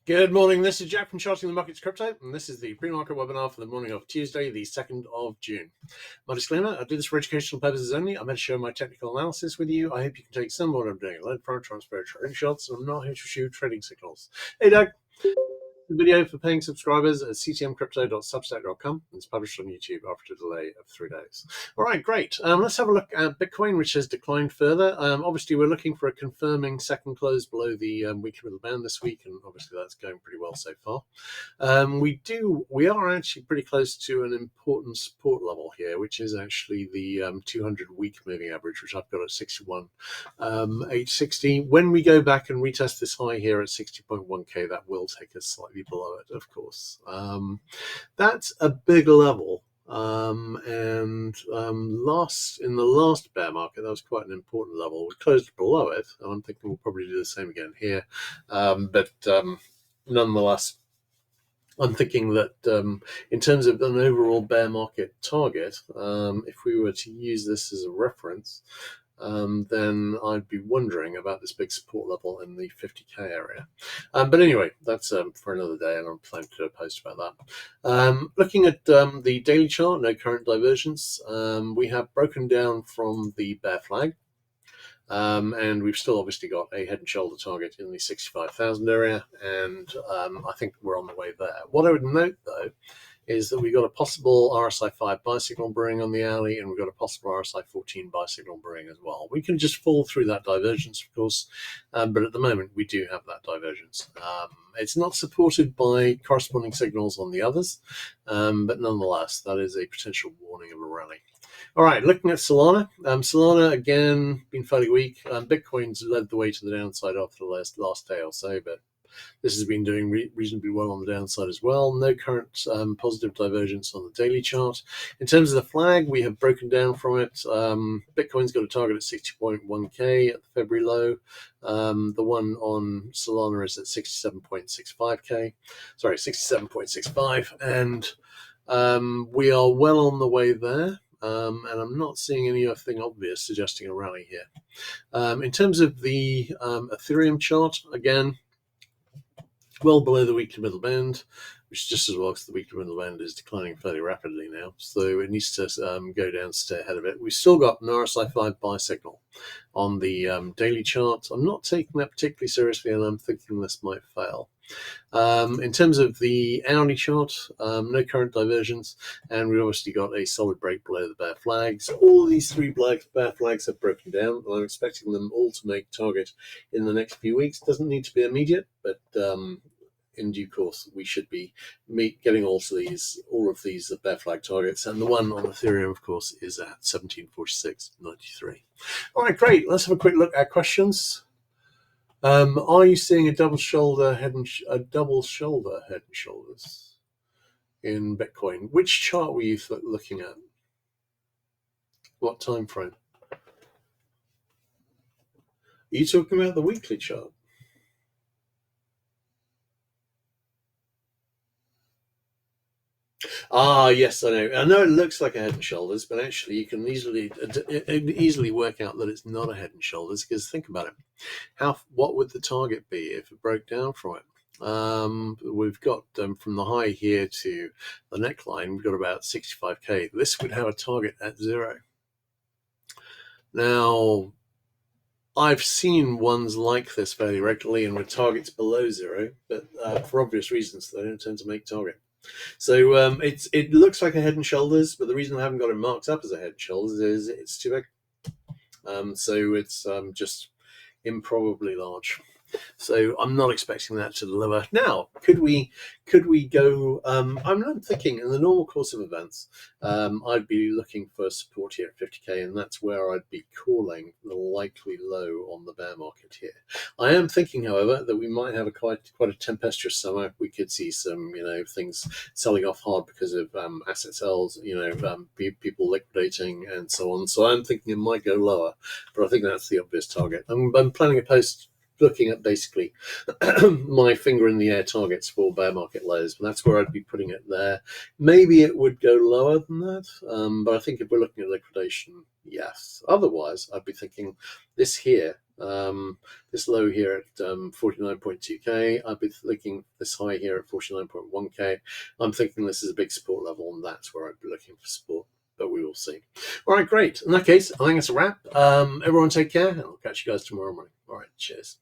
Good morning, this is Jack from Charting the Markets Crypto, and this is the pre-market webinar for the morning of Tuesday, the 2nd of June. My disclaimer, I do this for educational purposes only. I'm here to share my technical analysis with you. I hope you can take some of what I'm doing. Learn from transfer trading shots, and I'm not here to shoot trading signals. Hey, Doug. The video for paying subscribers at ctmcrypto.substack.com. It's published on YouTube after a delay of 3 days. All right, great. Let's have a look at Bitcoin, which has declined further. Obviously, we're looking for a confirming second close below the weekly middle band this week, and obviously that's going pretty well so far. We are actually pretty close to an important support level here, which is actually the 200-week moving average, which I've got at 61,860. When we go back and retest this high here at 60.1k, that will take us slightly below it, of course. That's a big level. In the last bear market, that was quite an important level. We closed below it. I'm thinking we'll probably do the same again here. Nonetheless, I'm thinking that in terms of an overall bear market target, if we were to use this as a reference, then I'd be wondering about this big support level in the 50k area. But anyway, that's for another day, and I'm planning to do a post about that. Looking at the daily chart, no current divergence. We have broken down from the bear flag. And we've still obviously got a head and shoulder target in the 65,000 area, and I think we're on the way there. What I would note, though, is that we've got a possible RSI 5 buy signal brewing on the alley, and we've got a possible RSI 14 buy signal brewing as well. We can just fall through that divergence, of course, but at the moment we do have that divergence. It's not supported by corresponding signals on the others, but nonetheless, that is a potential warning of a rally. All right, looking at Solana. Solana, again, been fairly weak. Bitcoin's led the way to the downside after the last day or so, but this has been doing reasonably well on the downside as well. No current positive divergence on the daily chart. In terms of the flag, we have broken down from it. Bitcoin's got a target at 60.1k at the February low. The one on Solana is at 67.65k. Sorry, 67.65, and we are well on the way there. And I'm not seeing anything obvious suggesting a rally here. In terms of the Ethereum chart, again, well below the weekly middle band, which is just as well because the weekly middle band is declining fairly rapidly now. So it needs to go down to stay ahead of it. We've still got an RSI 5 buy signal on the daily chart. I'm not taking that particularly seriously, and I'm thinking this might fail. In terms of the hourly chart, no current divergence, and we've obviously got a solid break below the bear flags. All these three bear flags have broken down, and I'm expecting them all to make target in the next few weeks. Doesn't need to be immediate, but in due course, we should be getting all of these bear flag targets, and the one on Ethereum, of course, is at 1746.93. All right, great. Let's have a quick look at questions. Are you seeing a double shoulder head and shoulders in Bitcoin? Which chart were you looking at? What time frame? Are you talking about the weekly chart? Yes, I know. I know it looks like a head and shoulders, but actually you can easily work out that it's not a head and shoulders, because think about it. What would the target be if it broke down from it? We've got from the high here to the neckline, we've got about 65k. This would have a target at 0. Now, I've seen ones like this fairly regularly and with targets below 0, but for obvious reasons, they don't tend to make target. So it looks like a head and shoulders, but the reason I haven't got it marked up as a head and shoulders is it's too big. So it's just improbably large. So I'm not expecting that to deliver. Now, could we go? I'm not thinking in the normal course of events, I'd be looking for support here at 50k, and that's where I'd be calling the likely low on the bear market here. I am thinking, however, that we might have quite a tempestuous summer. We could see some, things selling off hard because of asset sales, people liquidating and so on. So I'm thinking it might go lower, but I think that's the obvious target. I'm planning a post looking at basically my finger in the air targets for bear market lows, and that's where I'd be putting it there. Maybe it would go lower than that, but I think if we're looking at liquidation, yes. Otherwise, I'd be thinking this here This low here at 49.2k. I'd be looking this high here at 49.1k. I'm thinking this is a big support level, and that's where I'd be looking for support. But we will see. All right, great. In that case, I think it's a wrap. Everyone take care, and I'll catch you guys tomorrow morning. All right, cheers.